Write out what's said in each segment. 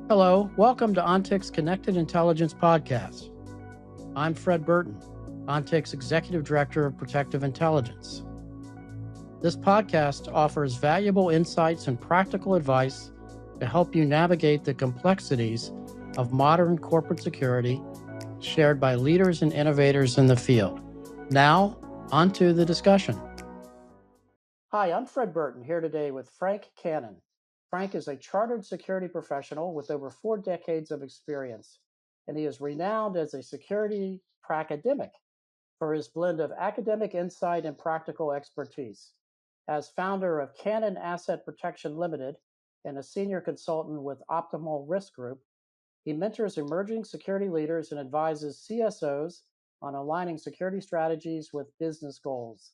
Hello, welcome to ONTIC's Connected Intelligence Podcast. I'm Fred Burton, ONTIC's Executive Director of Protective Intelligence. This podcast offers valuable insights and practical advice to help you navigate the complexities of modern corporate security shared by leaders and innovators in the field. Now, on to the discussion. Hi, I'm Fred Burton, here today with Frank Cannon. Frank is a chartered security professional with over 4 decades of experience, and he is renowned as a security academic for his blend of academic insight and practical expertise. As founder of Cannon Asset Protection Limited and a senior consultant with Optimal Risk Group, he mentors emerging security leaders and advises CSOs on aligning security strategies with business goals.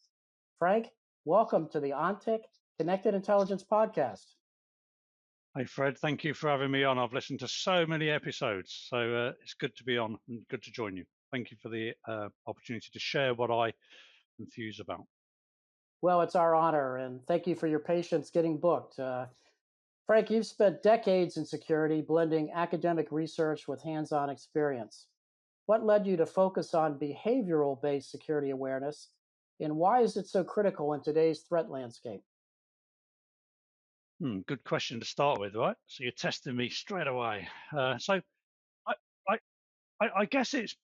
Frank, welcome to the ONTIC Connected Intelligence Podcast. Hey, Fred, thank you for having me on. I've listened to so many episodes, so it's good to be on and good to join you. Thank you for the opportunity to share what I enthuse about. Well, it's our honor, and thank you for your patience getting booked. Frank, you've spent decades in security, blending academic research with hands-on experience. What led you to focus on behavioral-based security awareness, and why is it so critical in today's threat landscape? Good question to start with, right? So you're testing me straight away. So I, I, I guess it's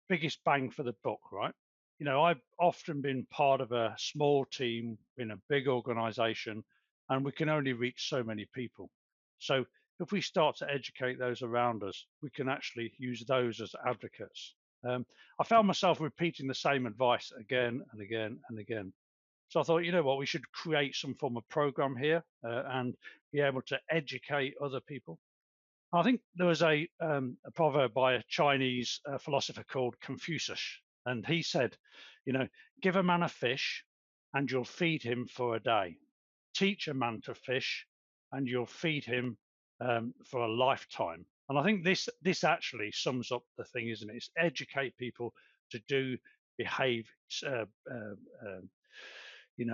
biggest bang for the buck, right? You know, I've often been part of a small team in a big organization, and we can only reach so many people. So if we start to educate those around us, we can actually use those as advocates. I found myself repeating the same advice again and again and again. So I thought, you know what, we should create some form of program here and be able to educate other people. I think there was a proverb by a Chinese philosopher called Confucius, and he said, you know, give a man a fish and you'll feed him for a day. Teach a man to fish and you'll feed him for a lifetime. And I think this actually sums up the thing, isn't it? It's educate people to behave, uh, uh, uh,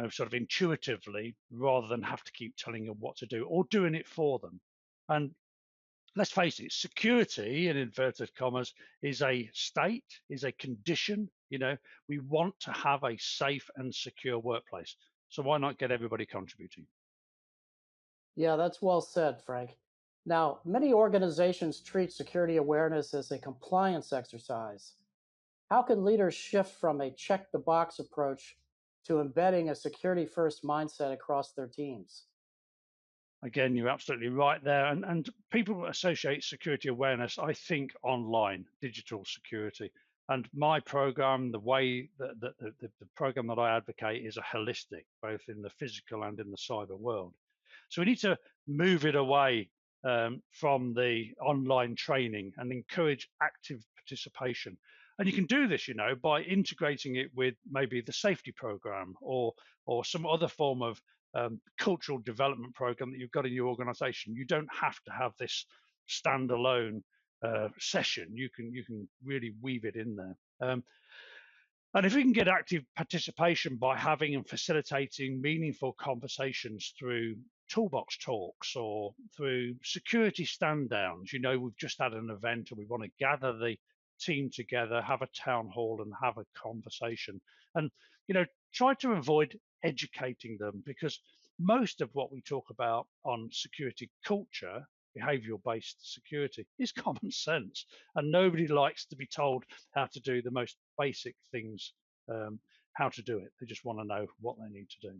sort of intuitively rather than have to keep telling them what to do or doing it for them. And let's face it, security in inverted commas is a state, is a condition. You know, we want to have a safe and secure workplace. So why not get everybody contributing? Yeah, that's well said, Frank. Now, many organizations treat security awareness as a compliance exercise. How can leaders shift from a check the box approach to embedding a security first mindset across their teams? Again, you're absolutely right there. And people associate security awareness, I think, online, digital security. And my program, the way that the program that I advocate is a holistic, both in the physical and in the cyber world. So we need to move it away from the online training and encourage active participation. And you can do this, you know, by integrating it with maybe the safety program or some other form of cultural development program that you've got in your organization. You don't have to have this standalone session. You can really weave it in there. And if we can get active participation by having and facilitating meaningful conversations through toolbox talks or through security stand downs, you know, we've just had an event and we want to gather the team together, have a town hall and have a conversation. And, you know, try to avoid educating them because most of what we talk about on security culture, behavioral based security, is common sense. And nobody likes to be told how to do the most basic things, how to do it. They just want to know what they need to do.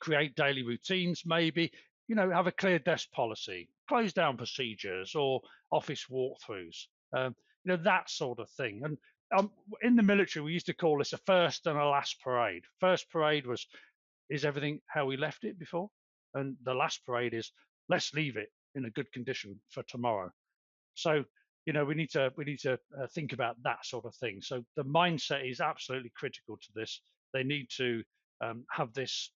Create daily routines, maybe, you know, have a clear desk policy, close down procedures or office walkthroughs, you know, that sort of thing. And in the military, we used to call this a first and a last parade. First parade was, is everything how we left it before? And the last parade is, let's leave it in a good condition for tomorrow. So, you know, we need to think about that sort of thing. So the mindset is absolutely critical to this. They need to have this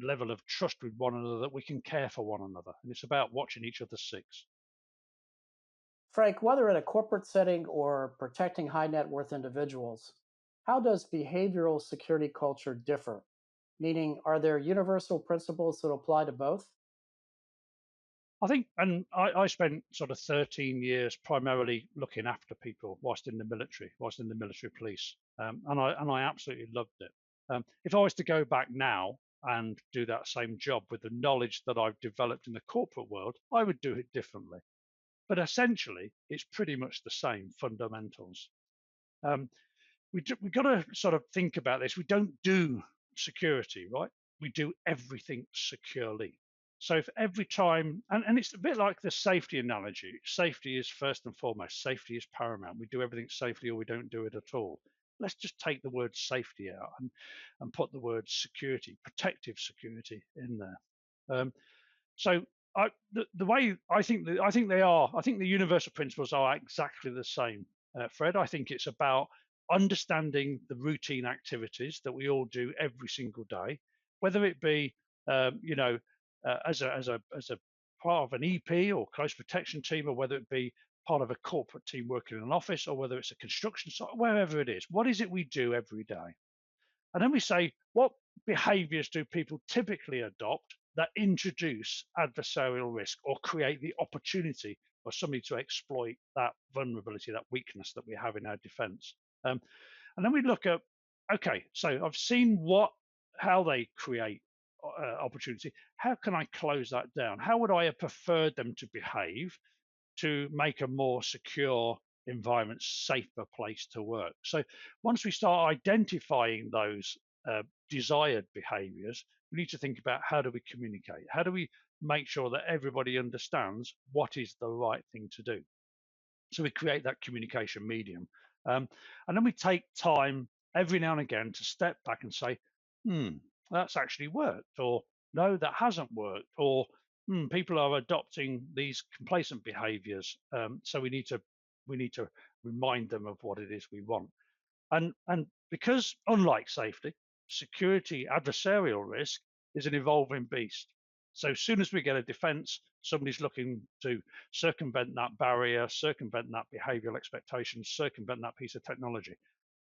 level of trust with one another that we can care for one another, and it's about watching each other's six. Frank, whether in a corporate setting or protecting high net worth individuals, how does behavioral security culture differ? Meaning, are there universal principles that apply to both? I think, and I spent sort of 13 years primarily looking after people whilst in the military, whilst in the military police, and I absolutely loved it. If I was to go back now and do that same job with the knowledge that I've developed in the corporate world, I would do it differently. But essentially, it's pretty much the same fundamentals. Um, we've got to sort of think about this. We don't do security, right? We do everything securely. So if every time, and it's a bit like the safety analogy, safety is first and foremost, safety is paramount. We do everything safely or we don't do it at all. Let's just take the word safety out and put the word security, protective security in there. So the way I think the universal principles are exactly the same, Fred. I think it's about understanding the routine activities that we all do every single day, whether it be you know as a part of an EP or close protection team, or whether it be part of a corporate team working in an office, or whether it's a construction site, wherever it is. What is it we do every day? And then we say, what behaviors do people typically adopt that introduce adversarial risk or create the opportunity for somebody to exploit that vulnerability, that weakness that we have in our defense? And then we look at, okay, so I've seen how they create opportunity. How can I close that down? How would I have preferred them to behave to make a more secure environment, safer place to work? So once we start identifying those desired behaviors, we need to think about, how do we communicate? How do we make sure that everybody understands what is the right thing to do? So we create that communication medium. And then we take time every now and again to step back and say, that's actually worked, or no, that hasn't worked, or people are adopting these complacent behaviors. So we need to remind them of what it is we want. And because, unlike safety, security adversarial risk is an evolving beast. So as soon as we get a defense, somebody's looking to circumvent that barrier, circumvent that behavioral expectation, circumvent that piece of technology.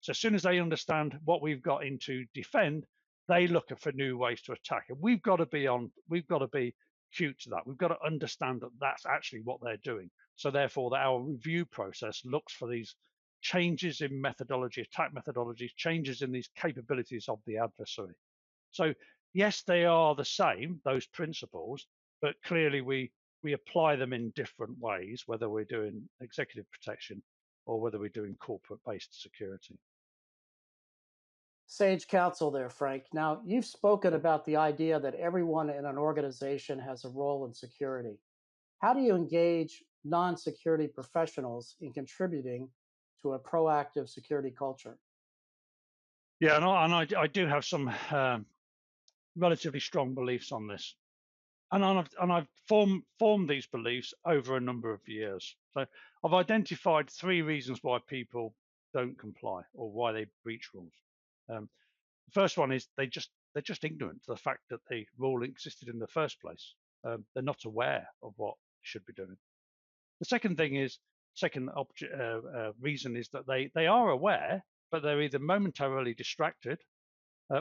So as soon as they understand what we've got in to defend, they look for new ways to attack. And we've got to be cute to that. We've got to understand that that's actually what they're doing. So therefore, that our review process looks for these changes in methodology, attack methodologies, changes in these capabilities of the adversary. So yes, they are the same, those principles, but clearly we apply them in different ways, whether we're doing executive protection or whether we're doing corporate-based security. Sage counsel there, Frank. Now, you've spoken about the idea that everyone in an organization has a role in security. How do you engage non security professionals in contributing to a proactive security culture? Yeah, and I do have some relatively strong beliefs on this. And I've formed these beliefs over a number of years. So I've identified three reasons why people don't comply or why they breach rules. Um, the first one is they're just ignorant to the fact that the rule existed in the first place. They're not aware of what they should be doing. The second reason is that they are aware, but they're either momentarily distracted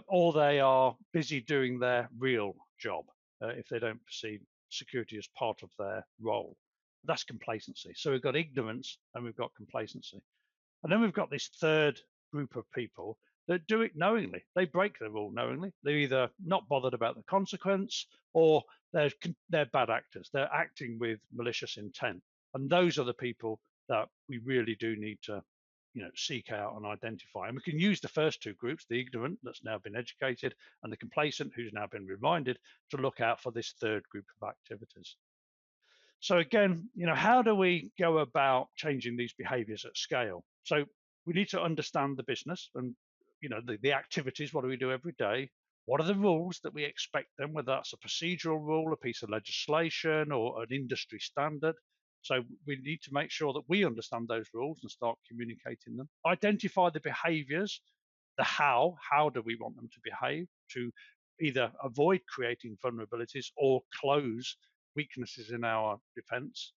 or they are busy doing their real job if they don't perceive security as part of their role. That's complacency. So we've got ignorance and we've got complacency. And then we've got this third group of people that do it knowingly. They break the rule knowingly. They're either not bothered about the consequence or they're bad actors. They're acting with malicious intent. And those are the people that we really do need to seek out and identify. And we can use the first two groups, the ignorant that's now been educated and the complacent who's now been reminded, to look out for this third group of activities. So again, how do we go about changing these behaviors at scale? So we need to understand the business and the activities. What do we do every day? What are the rules that we expect them, whether that's a procedural rule, a piece of legislation, or an industry standard? So we need to make sure that we understand those rules and start communicating them. Identify the behaviors, the how do we want them to behave to either avoid creating vulnerabilities or close weaknesses in our defense.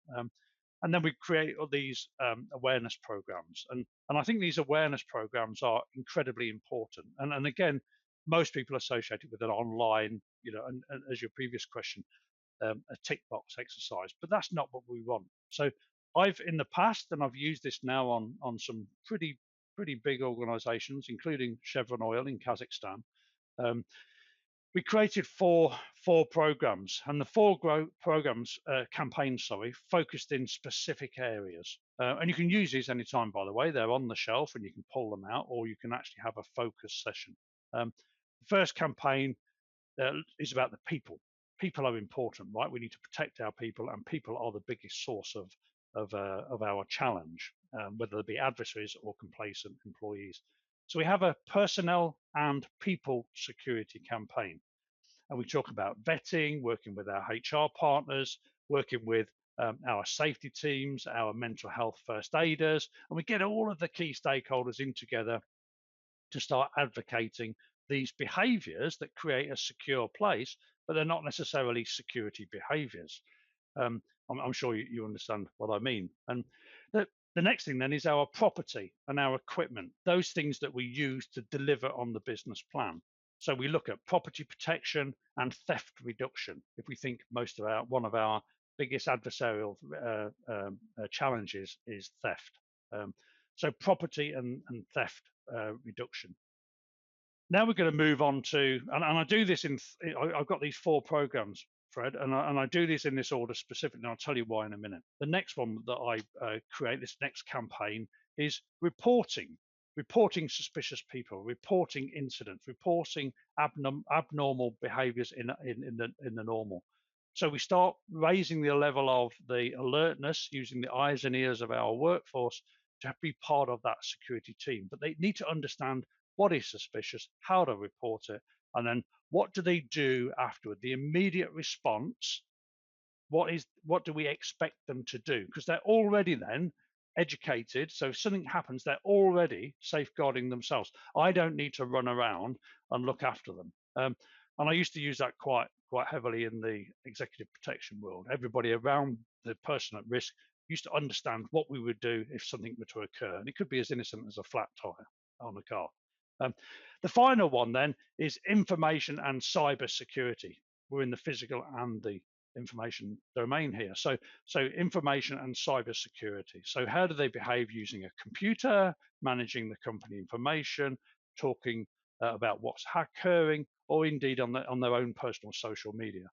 And then we create all these awareness programs. And I think these awareness programs are incredibly important. And again, most people associate it with an online, and as your previous question, a tick box exercise, but that's not what we want. So I've in the past, and I've used this now on some pretty big organisations, including Chevron Oil in Kazakhstan. Um, we created four programs, and the programs campaigns, sorry, focused in specific areas. And you can use these anytime, by the way. They're on the shelf, and you can pull them out, or you can actually have a focus session. The first campaign is about the people. People are important, right? We need to protect our people, and people are the biggest source of our challenge, whether they be adversaries or complacent employees. So we have a personnel and people security campaign, and we talk about vetting, working with our HR partners, working with our safety teams, our mental health first aiders, and we get all of the key stakeholders in together to start advocating these behaviors that create a secure place, but they're not necessarily security behaviors. I'm sure you understand what I mean. And the next thing then is our property and our equipment, those things that we use to deliver on the business plan. So we look at property protection and theft reduction. If we think one of our biggest adversarial challenges is theft. So property and theft reduction. Now we're going to move on to, and I do this I've got these four programs, Fred, and I do this in this order specifically, and I'll tell you why in a minute. The next one that I create, this next campaign, is reporting suspicious people, reporting incidents, reporting abnormal behaviors in the normal. So we start raising the level of the alertness, using the eyes and ears of our workforce to be part of that security team. But they need to understand what is suspicious, how to report it, and then what do they do afterward? The immediate response, what do we expect them to do? Because they're already then educated. So if something happens, they're already safeguarding themselves. I don't need to run around and look after them. And I used to use that quite heavily in the executive protection world. Everybody around the person at risk used to understand what we would do if something were to occur. And it could be as innocent as a flat tire on a car. The final one then is information and cyber security. We're in the physical and the information domain here. So information and cyber security. So how do they behave using a computer, managing the company information, talking about what's occurring, or indeed on their own personal social media.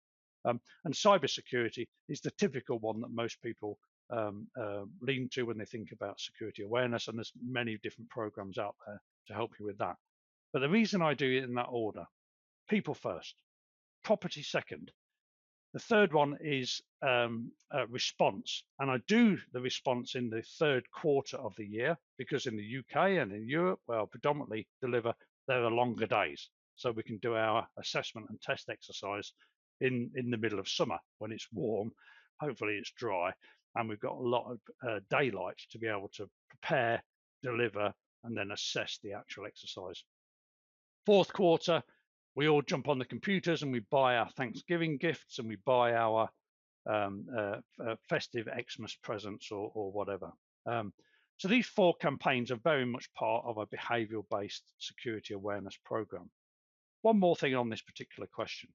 And cybersecurity is the typical one that most people lean to when they think about security awareness, and there's many different programs out there to help you with that. But the reason I do it in that order: people first, property second. The third one is response, and I do the response in the third quarter of the year because in the UK and in Europe, well, predominantly there are longer days, so we can do our assessment and test exercise in the middle of summer when it's warm. Hopefully, it's dry, and we've got a lot of daylight to be able to prepare, deliver, and then assess the actual exercise. Fourth quarter, we all jump on the computers and we buy our Thanksgiving gifts and we buy our festive Xmas presents or whatever. So these four campaigns are very much part of a behavioral-based security awareness program. One more thing on this particular question.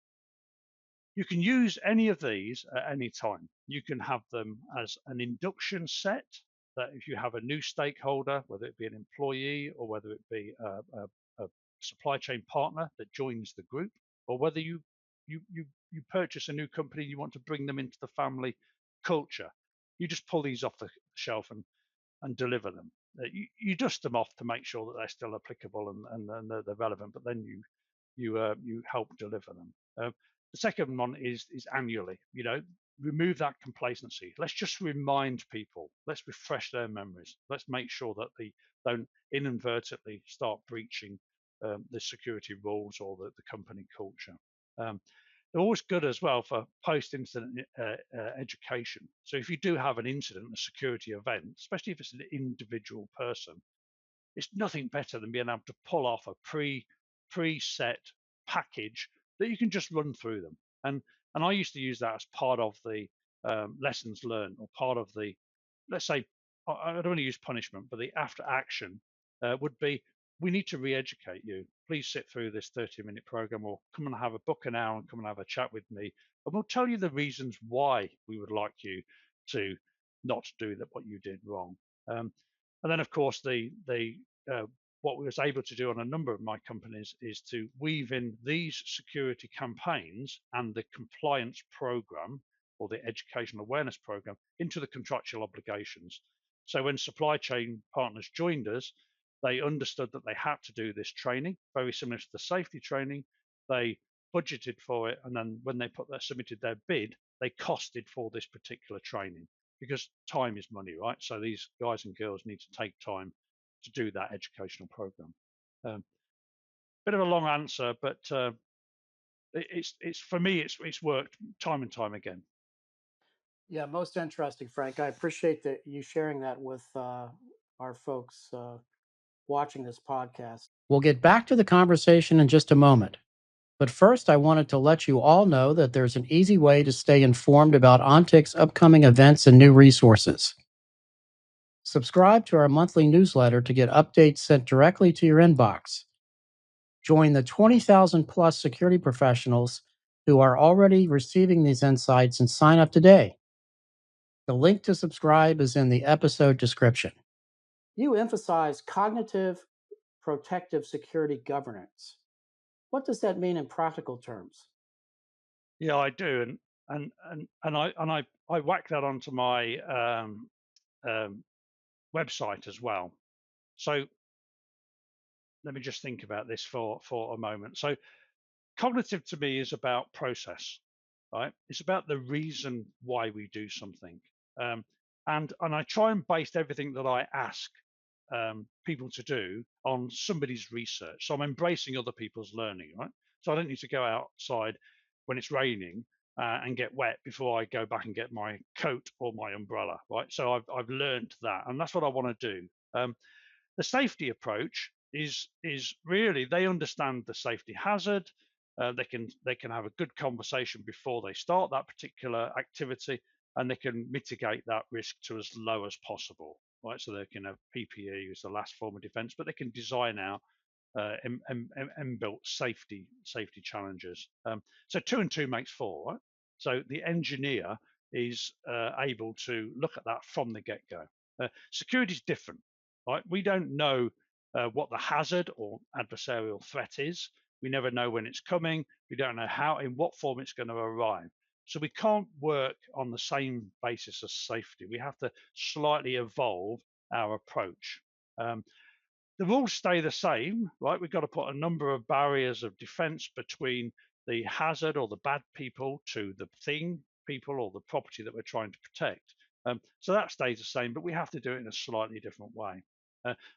You can use any of these at any time. You can have them as an induction set, that if you have a new stakeholder, whether it be an employee or whether it be a supply chain partner that joins the group, or whether you purchase a new company, you want to bring them into the family culture, you just pull these off the shelf and deliver them. You dust them off to make sure that they're still applicable and they're relevant, but then you help deliver them. The second one is annually. Remove that complacency. Let's just remind people. Let's refresh their memories. Let's make sure that they don't inadvertently start breaching the security rules or the company culture. They're always good as well for post-incident education. So if you do have an incident, a security event, especially if it's an individual person, it's nothing better than being able to pull off a preset package that you can just run through them. And I used to use that as part of the lessons learned, or part of the, let's say, I don't want to use punishment, but the after action would be, we need to re-educate you. Please sit through this 30-minute program, or come and have a book an hour and come and have a chat with me, and we'll tell you the reasons why we would like you to not do that what you did wrong. And then, of course, the what we was able to do on a number of my companies is to weave in these security campaigns and the compliance program, or the education awareness program, into the contractual obligations. So when supply chain partners joined us, they understood that they had to do this training, very similar to the safety training. They budgeted for it, and then when they submitted their bid, they costed for this particular training, because time is money, right? So these guys and girls need to take time to do that educational program. Um, Bit of a long answer, but it's for me, it's worked time and time again. Yeah, most interesting, Frank. I appreciate that you sharing that with our folks watching this podcast. We'll get back to the conversation in just a moment. But first, I wanted to let you all know that there's an easy way to stay informed about ONTIC's upcoming events and new resources. Subscribe to our monthly newsletter to get updates sent directly to your inbox. Join the 20,000 plus security professionals who are already receiving these insights and sign up today. The link to subscribe is in the episode description. You emphasize cognitive protective security governance. What does that mean in practical terms? Yeah, I do, and I whack that onto my um, website as well. So let me just think about this for a moment. So cognitive to me is about process, right? It's about the reason why we do something, um, and I try and base everything that I ask people to do on somebody's research. So I'm embracing other people's learning, right? So I don't need to go outside when it's raining and get wet before I go back and get my coat or my umbrella, right? So I've learned that, and that's what I want to do. The safety approach is really, they understand the safety hazard. They can have a good conversation before they start that particular activity, and they can mitigate that risk to as low as possible, right? So they can have PPE as the last form of defense, but they can design out inbuilt safety challenges. So two and two makes four, right? So the engineer is able to look at that from the get-go. Security is different, right? We don't know what the hazard or adversarial threat is. We never know when it's coming. We don't know in what form it's going to arrive. So we can't work on the same basis as safety. We have to slightly evolve our approach. Um, the rules stay the same, right? We've got to put a number of barriers of defense between the hazard or the bad people to the thing, people, or the property that we're trying to protect. So that stays the same, but we have to do it in a slightly different way.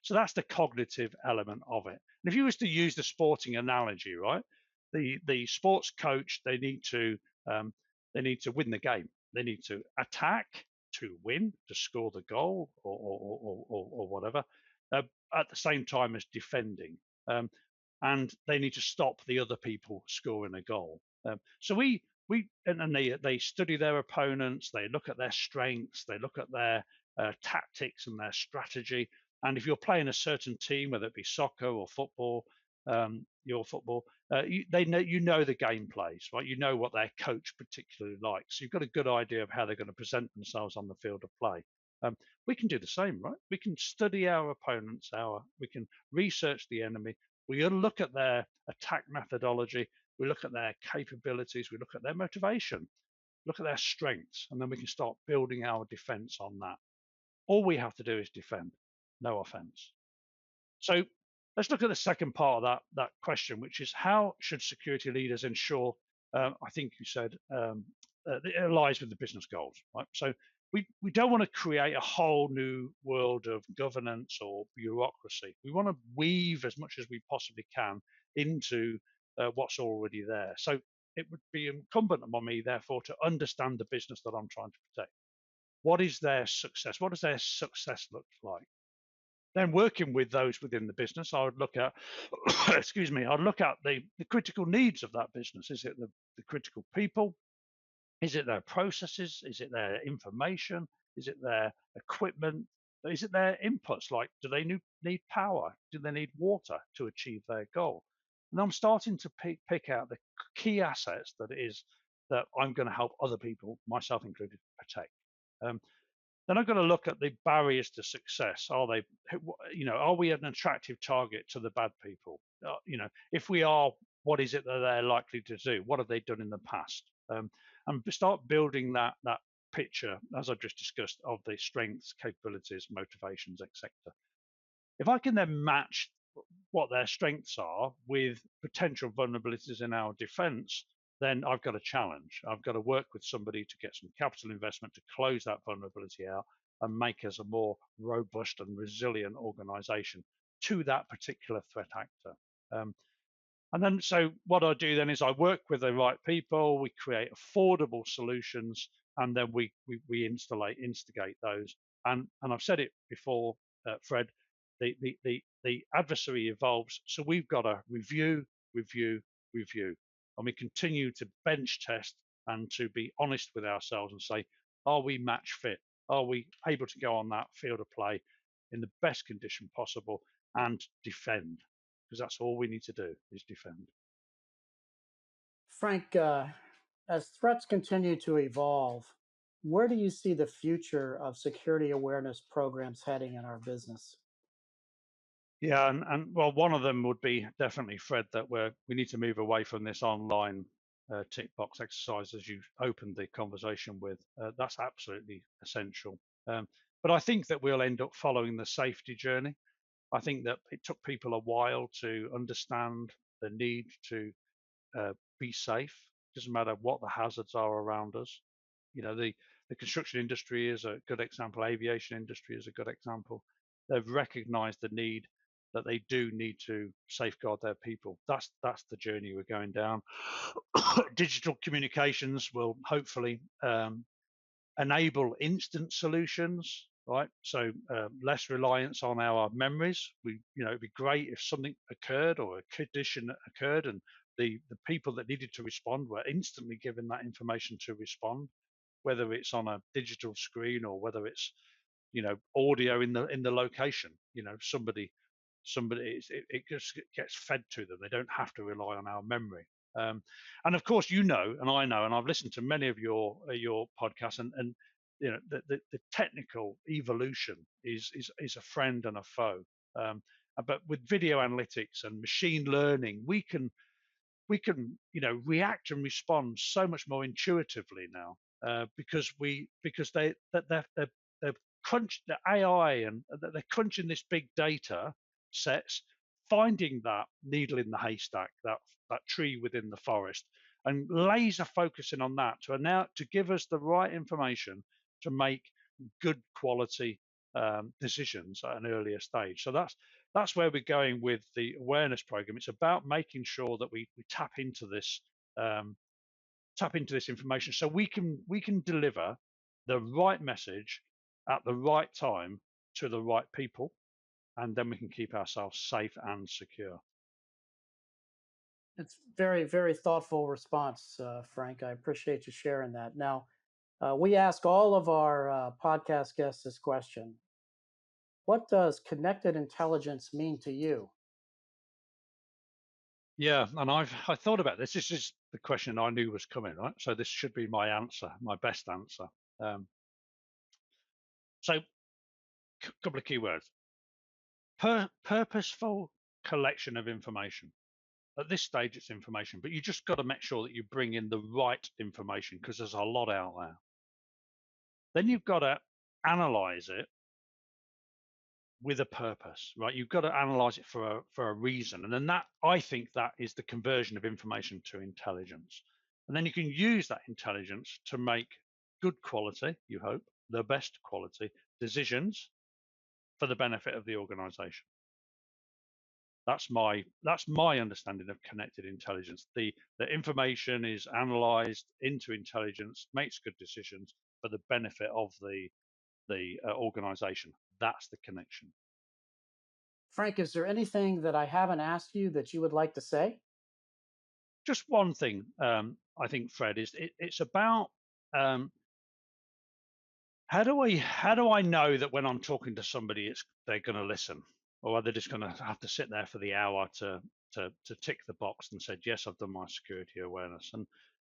So that's the cognitive element of it. And if you was to use the sporting analogy, right, the sports coach, um, they need to win the game. They need to attack to win, to score the goal, or whatever. Uh, at the same time as defending. And they need to stop the other people scoring a goal. So they study their opponents, they look at their strengths, they look at their tactics and their strategy. And if you're playing a certain team, whether it be soccer or football, your football, you know the game plays, right? You know what their coach particularly likes. So you've got a good idea of how they're going to present themselves on the field of play. We can do the same, right? We can study our opponents, we can research the enemy. We look at their attack methodology. We look at their capabilities. We look at their motivation, look at their strengths, and then we can start building our defense on that. All we have to do is defend, no offense. So let's look at the second part of that question, which is how should security leaders ensure, I think you said, it aligns with the business goals, right? So we don't want to create a whole new world of governance or bureaucracy. We want to weave as much as we possibly can into what's already there. So it would be incumbent upon me, therefore, to understand the business that I'm trying to protect. What is their success? What does their success look like? Then working with those within the business, I would look at, excuse me, I'd look at the critical needs of that business. Is it the critical people? Is it their processes? Is it their information? Is it their equipment, Is it their inputs? Like, do they need power? Do they need water to achieve their goal? And I'm starting to pick out the key assets that I'm going to help other people, myself included, protect. Um, then I've got to look at the barriers to success. Are they, are we an attractive target to the bad people? If we are, what is it that they're likely to do? What have they done in the past? And start building that picture, as I've just discussed, of the strengths, capabilities, motivations, etc. If I can then match what their strengths are with potential vulnerabilities in our defense, then I've got a challenge. I've got to work with somebody to get some capital investment to close that vulnerability out and make us a more robust and resilient organization to that particular threat actor. And then, so what I do then is I work with the right people, we create affordable solutions, and then we instigate those. And I've said it before, Fred, the adversary evolves. So we've got to review, review, review, and we continue to bench test and to be honest with ourselves and say, are we match fit? Are we able to go on that field of play in the best condition possible and defend? Because that's all we need to do is defend. Frank, as threats continue to evolve, where do you see the future of security awareness programs heading in our business? Yeah, and well, one of them would be definitely, Fred, that we need to move away from this online tick box exercise as you opened the conversation with. That's absolutely essential. But I think that we'll end up following the safety journey. I think that it took people a while to understand the need to be safe. Doesn't matter what the hazards are around us. The construction industry is a good example. Aviation industry is a good example. They've recognised the need that they do need to safeguard their people. That's the journey we're going down. Digital communications will hopefully enable instant solutions, right? So less reliance on our memories. It'd be great if something occurred or a condition occurred, and the people that needed to respond were instantly given that information to respond, whether it's on a digital screen or whether it's audio in the location. Somebody it just gets fed to them. They don't have to rely on our memory. And of course, and I know, and I've listened to many of your podcasts, and the technical evolution is a friend and a foe. But with video analytics and machine learning, we can react and respond so much more intuitively now, because they're crunch the AI, and they're crunching this big data sets, finding that needle in the haystack, that tree within the forest, and laser focusing on that to give us the right information to make good quality decisions at an earlier stage. So that's where we're going with the awareness program. It's about making sure that we um, tap into this information so we can deliver the right message at the right time to the right people, and then we can keep ourselves safe and secure. It's very, very thoughtful response, Frank. I appreciate you sharing that. Now, we ask all of our podcast guests this question. What does connected intelligence mean to you? Yeah, and I thought about this. This is the question I knew was coming, right? So this should be my answer, my best answer. So, a couple of keywords: purposeful collection of information. At this stage, it's information, but you just got to make sure that you bring in the right information, because there's a lot out there. Then you've got to analyze it with a purpose, right? You've got to analyze it for a reason, and then I think that is the conversion of information to intelligence. And then you can use that intelligence to make good quality, you hope, the best quality decisions for the benefit of the organization. That's my understanding of connected intelligence. The information is analyzed into intelligence, makes good decisions for the benefit of the organization. That's the connection. Frank, is there anything that I haven't asked you that you would like to say? Just one thing, I think, Fred, is it's about How do I know that when I'm talking to somebody, they're going to listen, or are they just going to have to sit there for the hour to tick the box and said, yes, I've done my security awareness?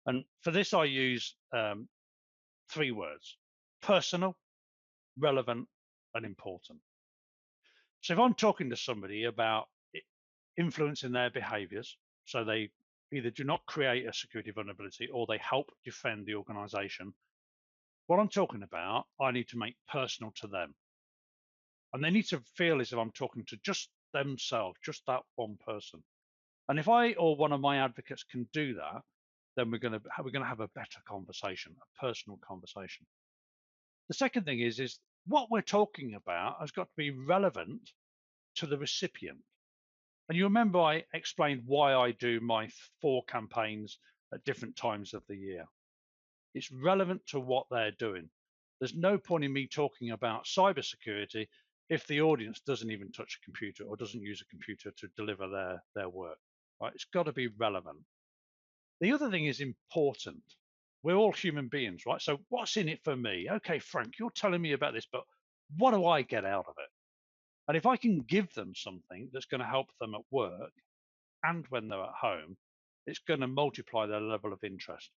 And for this, I use 3 words: personal, relevant, and important. So if I'm talking to somebody about influencing their behaviors, so they either do not create a security vulnerability or they help defend the organization, what I'm talking about, I need to make personal to them. And they need to feel as if I'm talking to just themselves, just that one person. And if I or one of my advocates can do that, then we're going to have a better conversation, a personal conversation. The second thing is what we're talking about has got to be relevant to the recipient. And you remember I explained why I do my 4 campaigns at different times of the year. It's relevant to what they're doing. There's no point in me talking about cybersecurity if the audience doesn't even touch a computer or doesn't use a computer to deliver their work. Right? It's got to be relevant. The other thing is important. We're all human beings, right? So what's in it for me? Okay, Frank, you're telling me about this, but what do I get out of it? And if I can give them something that's going to help them at work and when they're at home, it's going to multiply their level of interest.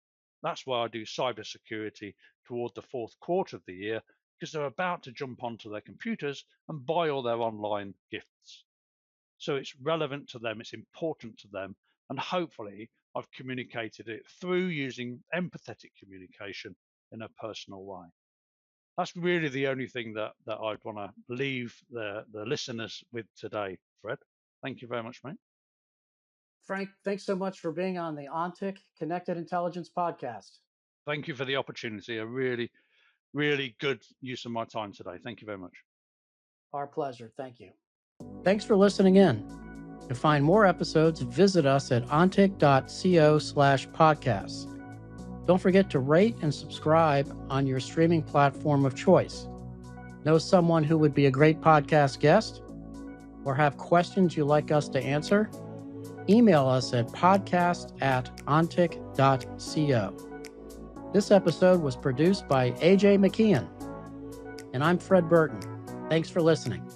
That's why I do cybersecurity toward the 4th quarter of the year, because they're about to jump onto their computers and buy all their online gifts. So it's relevant to them, it's important to them, and hopefully I've communicated it through using empathetic communication in a personal way. That's really the only thing that I'd want to leave the listeners with today, Fred. Thank you very much, mate. Frank, thanks so much for being on the ONTIC Connected Intelligence podcast. Thank you for the opportunity. A really, really good use of my time today. Thank you very much. Our pleasure. Thank you. Thanks for listening in. To find more episodes, visit us at ontic.co/podcasts. Don't forget to rate and subscribe on your streaming platform of choice. Know someone who would be a great podcast guest? Or have questions you'd like us to answer? Email us at podcast@ontic.co. This episode was produced by AJ McKeon, and I'm Fred Burton. Thanks for listening.